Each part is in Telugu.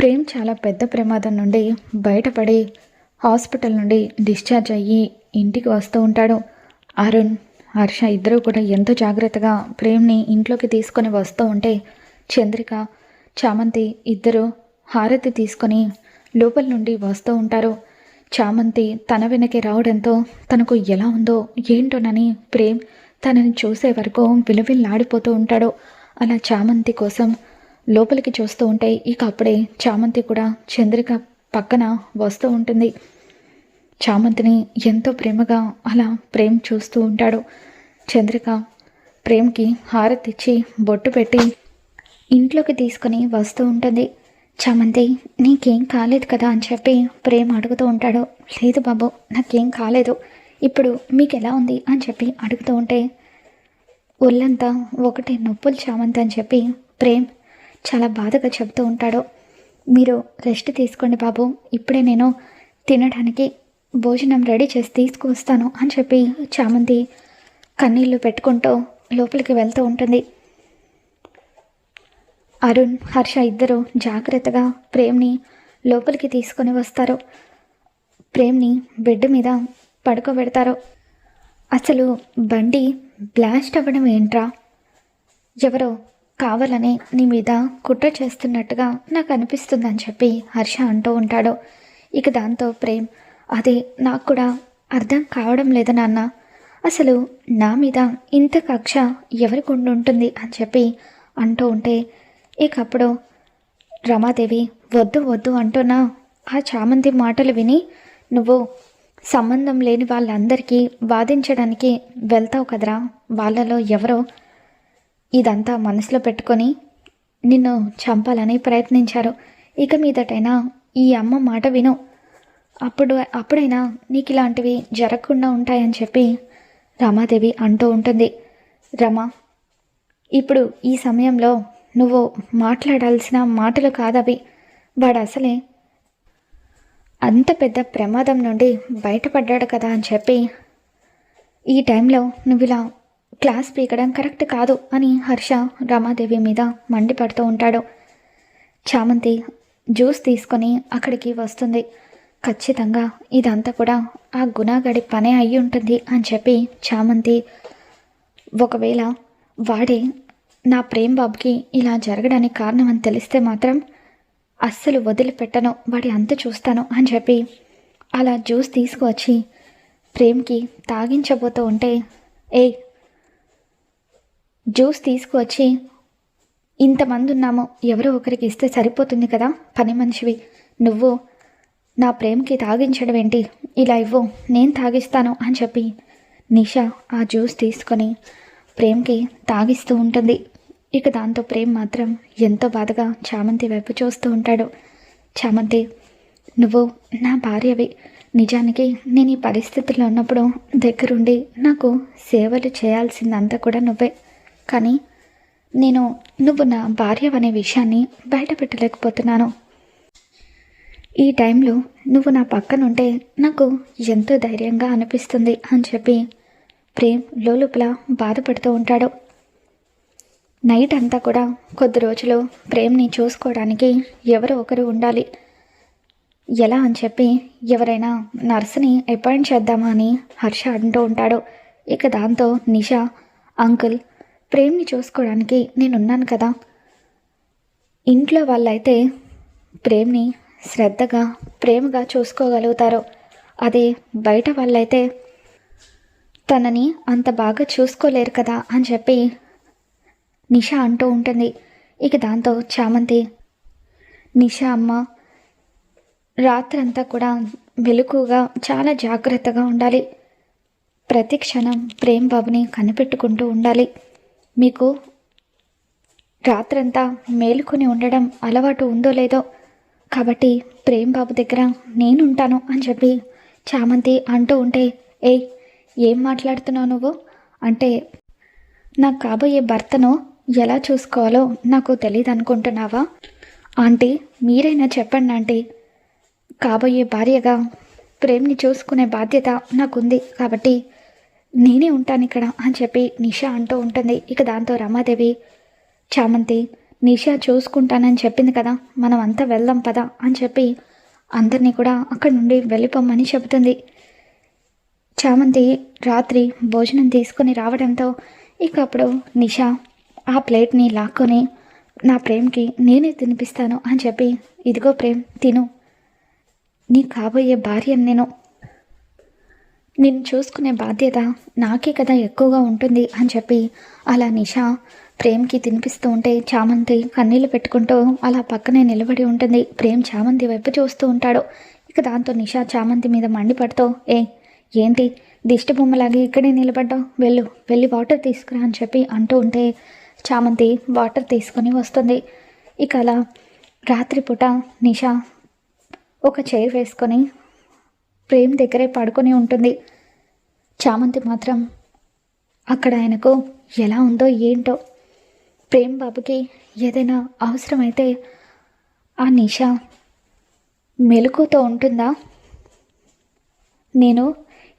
ప్రేమ్ చాలా పెద్ద ప్రమాదం నుండి బయటపడి హాస్పిటల్ నుండి డిశ్చార్జ్ అయ్యి ఇంటికి వస్తూ ఉంటాడు. అరుణ్, హర్ష ఇద్దరూ కూడా ఎంతో జాగ్రత్తగా ప్రేమ్ని ఇంట్లోకి తీసుకొని వస్తూ ఉంటే చంద్రిక, చామంతి ఇద్దరు హారతి తీసుకొని లోపల నుండి వస్తూ ఉంటారు. చామంతి తన వెనకే రావడంతో తనకు ఎలా ఉందో ఏంటోనని ప్రేమ్ తనని చూసే వరకు విలువిల్లాడిపోతూ ఉంటాడు. అలా చామంతి కోసం లోపలికి చూస్తూ ఉంటే ఇక అప్పుడే చామంతి కూడా చంద్రిక పక్కన వస్తూ ఉంటుంది. చామంతిని ఎంతో ప్రేమగా అలా ప్రేమ్ చూస్తూ ఉంటాడు. చంద్రిక ప్రేమ్కి హారతిచ్చి బొట్టు పెట్టి ఇంట్లోకి తీసుకుని వస్తూ ఉంటుంది. చామంతి, నీకేం కాలేదు కదా అని చెప్పి ప్రేమ్ అడుగుతూ ఉంటాడు. లేదు బాబు, నాకేం కాలేదు, ఇప్పుడు మీకు ఎలా ఉంది అని చెప్పి అడుగుతూ ఉంటే ఒళ్ళంతా ఒకటే నొప్పులు చామంతి అని చెప్పి ప్రేమ్ చాలా బాధగా చెబుతూ ఉంటాడు. మీరు రెస్ట్ తీసుకోండి బాబు, ఇప్పుడే నేను తినడానికి భోజనం రెడీ చేసి తీసుకువస్తాను అని చెప్పి చామంతి కన్నీళ్లు పెట్టుకుంటూ లోపలికి వెళ్తూ ఉంటుంది. అరుణ్, హర్ష ఇద్దరు జాగ్రత్తగా ప్రేమ్ని లోపలికి తీసుకొని వస్తారు. ప్రేమ్ని బెడ్ మీద పడుకోబెడతారు. అసలు బండి బ్లాస్ట్ అవ్వడం ఏంట్రా, ఎవరో కావాలని నీ మీద కుట్ర చేస్తున్నట్టుగా నాకు అనిపిస్తుందని చెప్పి హర్ష అంటూ ఉంటాడు. ఇక దాంతో ప్రేమ్, అదే నాకు కూడా అర్థం కావడం లేదు నాన్న, అసలు నా మీద ఇంత కక్ష ఎవరికి ఉంటుంది అని చెప్పి అంటూ ఉంటే ఇక అప్పుడు రమాదేవి, వద్దు వద్దు అంటున్నా ఆ చామంతి మాటలు విని నువ్వు సంబంధం లేని వాళ్ళందరికీ వాదించడానికి వెళ్తావు కదరా, వాళ్ళలో ఎవరో ఇదంతా మనసులో పెట్టుకొని నిన్ను చంపాలని ప్రయత్నించారు. ఇక మీదటైనా ఈ అమ్మ మాట విను, అప్పుడైనా నీకు ఇలాంటివి జరగకుండా ఉంటాయని చెప్పి రమాదేవి అంటూ ఉంటుంది. రమా, ఇప్పుడు ఈ సమయంలో నువ్వు మాట్లాడాల్సిన మాటలు కాదవి, వాడు అసలే అంత పెద్ద ప్రమాదం నుండి బయటపడ్డాడు కదా అని చెప్పి ఈ టైంలో నువ్వు ఇలా క్లాస్ పీకడం కరెక్ట్ కాదు అని హర్ష రమాదేవి మీద మండిపడుతూ ఉంటాడు. చామంతి జ్యూస్ తీసుకొని అక్కడికి వస్తుంది. ఖచ్చితంగా ఇదంతా కూడా ఆ గుణాగడి పనే అయి ఉంటుంది అని చెప్పి చామంతి, ఒకవేళ వాడే నా ప్రేమ్ బాబుకి ఇలా జరగడానికి కారణం అని తెలిస్తే మాత్రం అస్సలు వదిలిపెట్టను, వాడి అంత చూస్తాను అని చెప్పి అలా జ్యూస్ తీసుకువచ్చి ప్రేమ్కి తాగించబోతూ ఉంటే, జ్యూస్ తీసుకువచ్చి ఇంతమంది ఉన్నాము, ఎవరో ఒకరికి ఇస్తే సరిపోతుంది కదా, పని మనిషివి నువ్వు నా ప్రేమ్కి తాగించడం ఏంటి, ఇలా ఇవ్వు నేను తాగిస్తాను అని చెప్పి నిషా ఆ జ్యూస్ తీసుకొని ప్రేమ్కి తాగిస్తూ ఉంటుంది. ఇక దాంతో ప్రేమ్ మాత్రం ఎంతో బాధగా చామంతి వైపు చూస్తూ ఉంటాడు. చామంతి, నువ్వు నా భార్యవి, నిజానికి నేను ఈ పరిస్థితుల్లో ఉన్నప్పుడు దగ్గరుండి నాకు సేవలు చేయాల్సిందంతా కూడా నువ్వే, కానీ నువ్వు నా భార్యవనే విషయాన్ని బయట పెట్టలేకపోతున్నాను. ఈ టైంలో నువ్వు నా పక్కనుంటే నాకు ఎంతో ధైర్యంగా అనిపిస్తుంది అని చెప్పి ప్రేమ్ లోపల బాధపడుతూ ఉంటాడు. నైట్ అంతా కూడా కొద్ది రోజులు ప్రేమ్ని చూసుకోవడానికి ఎవరో ఒకరు ఉండాలి. ఎలా అని చెప్పి ఎవరైనా నర్సుని అపాయింట్ చేద్దామా అని హర్ష అంటూ ఉంటాడు. ఇక దాంతో నిషా, అంకుల్, ప్రేమ్ని చూసుకోవడానికి నేనున్నాను కదా, ఇంట్లో వాళ్ళైతే ప్రేమ్ని శ్రద్ధగా ప్రేమగా చూసుకోగలుగుతారు, అదే బయట వాళ్ళైతే తనని అంత బాగా చూసుకోలేరు కదా అని చెప్పి నిషా అంటూ ఉంటుంది. ఇక దాంతో చామంతి, నిషా అమ్మ రాత్రంతా కూడా వెలుగుగా చాలా జాగ్రత్తగా ఉండాలి, ప్రతి క్షణం ప్రేమ్ బాబుని కనిపెట్టుకుంటూ ఉండాలి, మీకు రాత్రంతా మేలుకొని ఉండడం అలవాటు ఉందో లేదో, కాబట్టి ప్రేమ్ బాబు దగ్గర నేనుంటాను అని చెప్పి చామంతి అంటూ ఉంటే, ఏం మాట్లాడుతున్నావు నువ్వు, అంటే నాకు కాబోయే భర్తను ఎలా చూసుకోవాలో నాకు తెలియదు అనుకుంటున్నావా ఆంటీ, మీరైనా చెప్పండి ఆంటీ, కాబోయే భార్యగా ప్రేమ్ని చూసుకునే బాధ్యత నాకుంది, కాబట్టి నేనే ఉంటాను ఇక్కడ అని చెప్పి నిషా అంటూ ఉంటుంది. ఇక దాంతో రమాదేవి, చామంతి, నిషా చూసుకుంటానని చెప్పింది కదా, మనం అంతా వెళ్దాం పదా అని చెప్పి అందరినీ కూడా అక్కడి నుండి వెళ్ళిపోమ్మని చెబుతుంది. చామంతి రాత్రి భోజనం తీసుకుని రావడంతో ఇక అప్పుడు నిషా ఆ ప్లేట్ని లాక్కొని నా ప్రేమ్కి నేనే తినిపిస్తాను అని చెప్పి, ఇదిగో ప్రేమ్ తిను, నీ కాబోయే భార్యను నిన్ను చూసుకునే బాధ్యత నాకే కదా ఎక్కువగా ఉంటుంది అని చెప్పి అలా నిషా ప్రేమ్కి తినిపిస్తూ ఉంటే చామంతి కన్నీళ్ళు పెట్టుకుంటూ అలా పక్కనే నిలబడి ఉంటుంది. ప్రేమ్ చామంతి వైపు చూస్తూ ఉంటాడు. ఇక దాంతో నిషా చామంతి మీద మండిపడుతూ, ఏంటి దిష్టి బొమ్మలాగి ఇక్కడే నిలబడ్డావు, వెళ్ళి వాటర్ తీసుకురా అని చెప్పి అంటూ ఉంటే చామంతి వాటర్ తీసుకొని వస్తుంది. ఇక అలా రాత్రిపూట నిషా ఒక చైర్ వేసుకొని ప్రేమ్ దగ్గరే పడుకొని ఉంటుంది. చామంతి మాత్రం అక్కడ ఆయనకు ఎలా ఉందో ఏంటో. ప్రేమ్ బాబుకి ఏదైనా అవసరమైతే ఆ నిషా మెలకుతో ఉంటుందా? నేను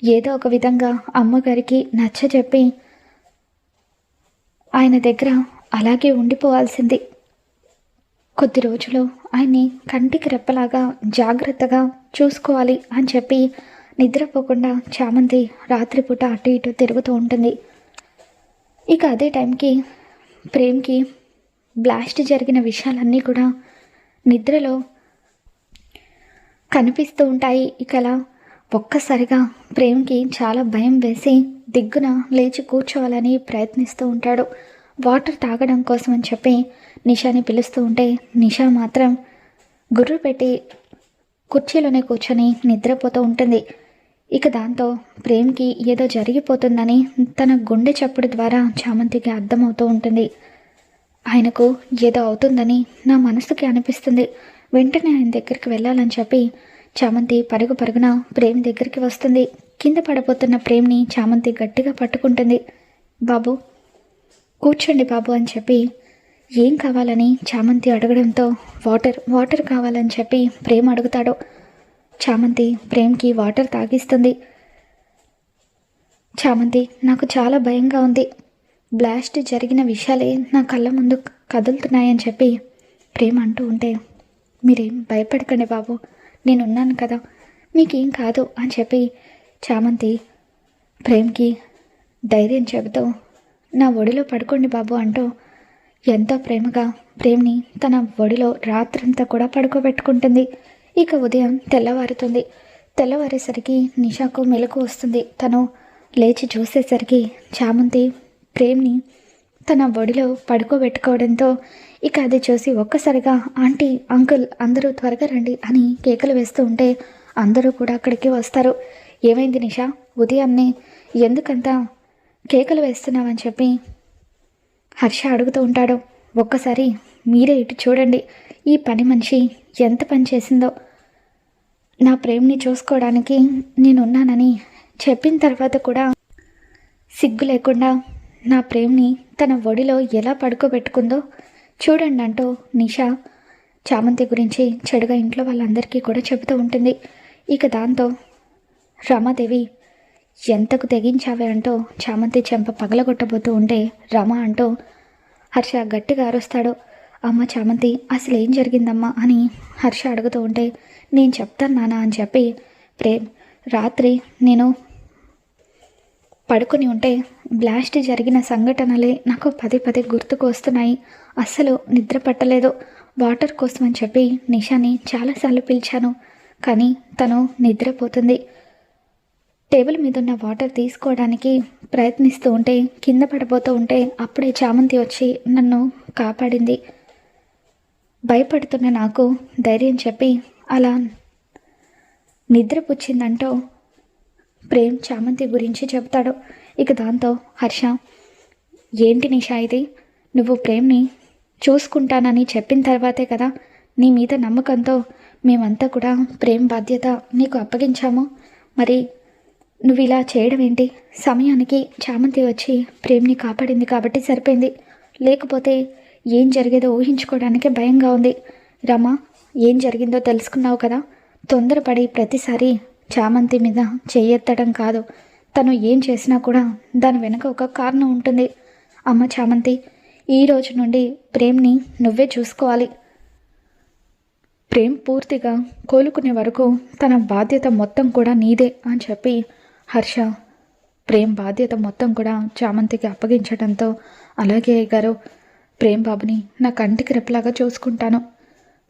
ఏదో ఒక విధంగా అమ్మగారికి నచ్చజెప్పి ఆయన దగ్గర అలాగే ఉండిపోవాల్సింది. కొద్ది రోజులు ఆయన్ని కంటికి రెప్పలాగా జాగ్రత్తగా చూసుకోవాలి అని చెప్పి నిద్రపోకుండా చామంతి రాత్రిపూట అటు ఇటు తిరుగుతూ ఉంటుంది. ఇక అదే టైంకి ప్రేమ్కి బ్లాస్ట్ జరిగిన విషయాలన్నీ కూడా నిద్రలో కనిపిస్తూ ఉంటాయి. ఇక అలా ఒక్కసారిగా ప్రేమ్కి చాలా భయం వేసి దిగ్గున లేచి కూర్చోవాలని ప్రయత్నిస్తూ ఉంటాడు. వాటర్ తాగడం కోసం అని చెప్పి నిషాని పిలుస్తూ ఉంటే నిషా మాత్రం గుర్రు పెట్టి కుర్చీలోనే కూర్చొని నిద్రపోతూ ఉంటుంది. ఇక దాంతో ప్రేమ్కి ఏదో జరిగిపోతుందని తన గుండె చప్పుడు ద్వారా చామంతికి అర్థమవుతూ ఉంటుంది. ఆయనకు ఏదో అవుతుందని నా మనసుకి అనిపిస్తుంది, వెంటనే ఆయన దగ్గరికి వెళ్ళాలని చెప్పి చామంతి పరుగున ప్రేమ్ దగ్గరికి వస్తుంది. కింద పడిపోతున్న ప్రేమ్ని చామంతి గట్టిగా పట్టుకుంటుంది. బాబు కూర్చోండి బాబు అని చెప్పి ఏం కావాలని చామంతి అడగడంతో వాటర్ కావాలని చెప్పి ప్రేమ్ అడుగుతాడు. చామంతి ప్రేమ్కి వాటర్ తాగిస్తుంది. చామంతి నాకు చాలా భయంగా ఉంది, బ్లాస్ట్ జరిగిన విషయాలే నా కళ్ళ ముందు కదులుతున్నాయని చెప్పి ప్రేమ్ అంటూ ఉంటే, మీరేం భయపడకండి బాబు, నేనున్నాను కదా, మీకేం కాదు అని చెప్పి చామంతి ప్రేమ్కి ధైర్యం చెబుతూ నా ఒడిలో పడుకోండి బాబు అంటూ ఎంతో ప్రేమగా ప్రేమ్ని తన ఒడిలో రాత్రంతా కూడా పడుకోబెట్టుకుంటుంది. ఇక ఉదయం తెల్లవారుతుంది. తెల్లవారేసరికి నిషాకు మెలకు వస్తుంది. తను లేచి చూసేసరికి చామంతి ప్రేమ్ని తన ఒడిలో పడుకోబెట్టుకోవడంతో ఇక అది చూసి ఒక్కసారిగా ఆంటీ అంకుల్ అందరూ త్వరగా రండి అని కేకలు వేస్తూ ఉంటే అందరూ కూడా అక్కడికి వస్తారు. ఏమైంది నిషా, ఉదయాన్నే ఎందుకంతా కేకలు వేస్తున్నామని చెప్పి హర్ష అడుగుతూ ఉంటాడు. ఒక్కసారి మీరే ఇటు చూడండి, ఈ పని మనిషి ఎంత పని చేసిందో. నా ప్రేమ్ని చూసుకోవడానికి నేనున్నానని చెప్పిన తర్వాత కూడా సిగ్గు లేకుండా నా ప్రేమ్ని తన ఒడిలో ఎలా పడుకోబెట్టుకుందో చూడండి అంటూ నిషా చామంతి గురించి చెడుగా ఇంట్లో వాళ్ళందరికీ కూడా చెబుతూ ఉంటుంది. ఇక దాంతో రమాదేవి ఎంతకు తెగించావే అంటూ చామంతి చెంప పగలగొట్టబోతూ ఉంటే రమ అంటూ హర్ష గట్టిగా అరుస్తాడు. అమ్మ చామంతి అసలు ఏం జరిగిందమ్మా అని హర్ష అడుగుతూ ఉంటే నేను చెప్తాను నాన్న అని చెప్పి ప్రేమ్ రాత్రి నేను పడుకుని ఉంటే బ్లాస్ట్ జరిగిన సంఘటనలే నాకు పదే గుర్తుకు వస్తున్నాయి, అస్సలు నిద్ర పట్టలేదు. వాటర్ కోసం అని చెప్పి నిషాని చాలాసార్లు పిలిచాను, కానీ తను నిద్రపోతుంది. టేబుల్ మీద ఉన్న వాటర్ తీసుకోవడానికి ప్రయత్నిస్తూ ఉంటే కింద పడిపోతూ ఉంటే అప్పుడే చామంతి వచ్చి నన్ను కాపాడింది. భయపడుతున్న నాకు ధైర్యం చెప్పి అలా నిద్రపుచ్చిందంటూ ప్రేమ్ చామంతి గురించి చెప్తాడు. ఇక దాంతో హర్ష, ఏంటి నిషా ఇది, నువ్వు ప్రేమ్ని చూసుకుంటానని చెప్పిన తర్వాతే కదా నీ మీద నమ్మకంతో మేమంతా కూడా ప్రేమ్ బాధ్యత నీకు అప్పగించాము, మరి నువ్వు ఇలా చేయడం ఏంటి? సమయానికి చామంతి వచ్చి ప్రేమ్ని కాపాడింది కాబట్టి సరిపోయింది, లేకపోతే ఏం జరిగేదో ఊహించుకోవడానికే భయంగా ఉంది. రమ, ఏం జరిగిందో తెలుసుకున్నావు కదా, తొందరపడి ప్రతిసారి చామంతి మీద చెయ్యెత్తడం కాదు, తను ఏం చేసినా కూడా దాని వెనుక ఒక కారణం ఉంటుంది. అమ్మ చామంతి, ఈ రోజు నుండి ప్రేమ్ని నువ్వే చూసుకోవాలి. ప్రేమ్ పూర్తిగా కోలుకునే వరకు తన బాధ్యత మొత్తం కూడా నీదే అని చెప్పి హర్ష ప్రేమ్ బాధ్యత మొత్తం కూడా చామంతికి అప్పగించడంతో, అలాగే అయ్యగారు, ప్రేమ్ బాబుని నా కంటికి రెప్పలాగా చూసుకుంటాను,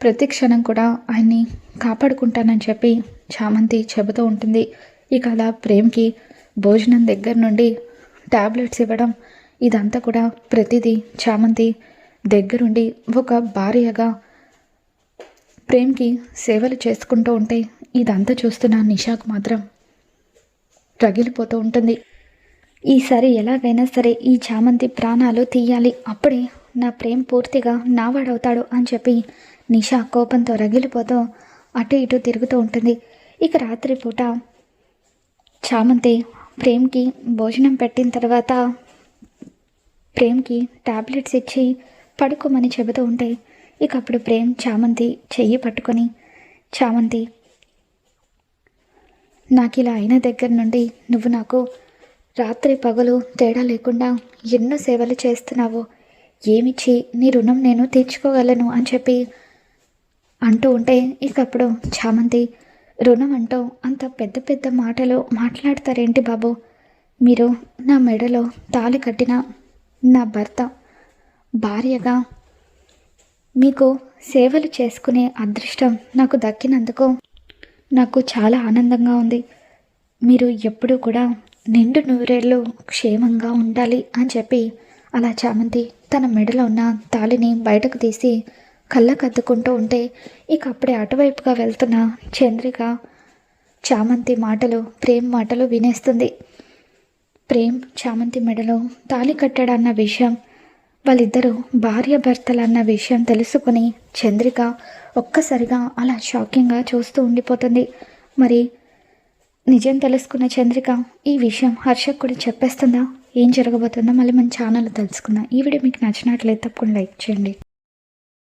ప్రతి క్షణం కూడా ఆయన్ని కాపాడుకుంటానని చెప్పి చామంతి చెబుతూ ఉంటుంది. ఇక అలా ప్రేమ్కి భోజనం దగ్గర నుండి టాబ్లెట్స్ ఇవ్వడం, ఇదంతా కూడా ప్రతిదీ చామంతి దగ్గరుండి ఒక భార్యగా ప్రేమ్కి సేవలు చేసుకుంటూ ఉంటే ఇదంతా చూస్తున్న నిషాకు మాత్రం రగిలిపోతూ ఉంటుంది. ఈసారి ఎలాగైనా సరే ఈ చామంతి ప్రాణాలు తీయాలి, అప్పుడే నా ప్రేమ్ పూర్తిగా నావాడవుతాడు అని చెప్పి నిషా కోపంతో రగిలిపోతూ అటు ఇటు తిరుగుతూ ఉంటుంది. ఇక రాత్రిపూట చామంతి ప్రేమ్కి భోజనం పెట్టిన తర్వాత ప్రేమ్కి టాబ్లెట్స్ ఇచ్చి పడుకోమని చెబుతూ ఉంటే, ఇక అప్పుడు ప్రేమ్ చామంతి చెయ్యి పట్టుకొని, చామంతి, నాకు ఇలా అయిన దగ్గర నుండి నువ్వు నాకు రాత్రి పగలు తేడా లేకుండా ఎన్నో సేవలు చేస్తున్నావు, ఏమిచ్చి నీ రుణం నేను తీర్చుకోగలను అని చెప్పి అంటూ ఉంటే, ఇక అప్పుడు చామంతి, రుణం అంటూ అంత పెద్ద పెద్ద మాటలు మాట్లాడతారేంటి బాబు, మీరు నా మెడలో తాళి కట్టిన నా భర్త, భార్యగా మీకు సేవలు చేసుకునే అదృష్టం నాకు దక్కినందుకు నాకు చాలా ఆనందంగా ఉంది, మీరు ఎప్పుడూ కూడా నిండు నూరేళ్ళు క్షేమంగా ఉండాలి అని చెప్పి అలా చామంతి తన మెడలో ఉన్న తాళిని బయటకు తీసి కళ్ళకద్దుకుంటూ ఉంటే, ఇక అప్పుడే అటువైపుగా వెళ్తున్న చంద్రిక చామంతి మాటలు, ప్రేమ్ మాటలు వినేస్తుంది. ప్రేమ్ చామంతి మెడలో తాళి కట్టాడన్న విషయం, వాళ్ళిద్దరూ భార్యాభర్తలన్న విషయం తెలుసుకుని చంద్రిక ఒక్కసారిగా అలా షాకింగ్గా చూస్తూ ఉండిపోతుంది. మరి నిజం తెలుసుకున్న చంద్రిక ఈ విషయం హర్షకు కూడా చెప్పేస్తుందా? ఏం జరగబోతుందో మళ్ళీ మన ఛానల్లో తెలుసుకుందాం. ఈ వీడియో మీకు నచ్చినట్లయితే తప్పకుండా లైక్ చేయండి.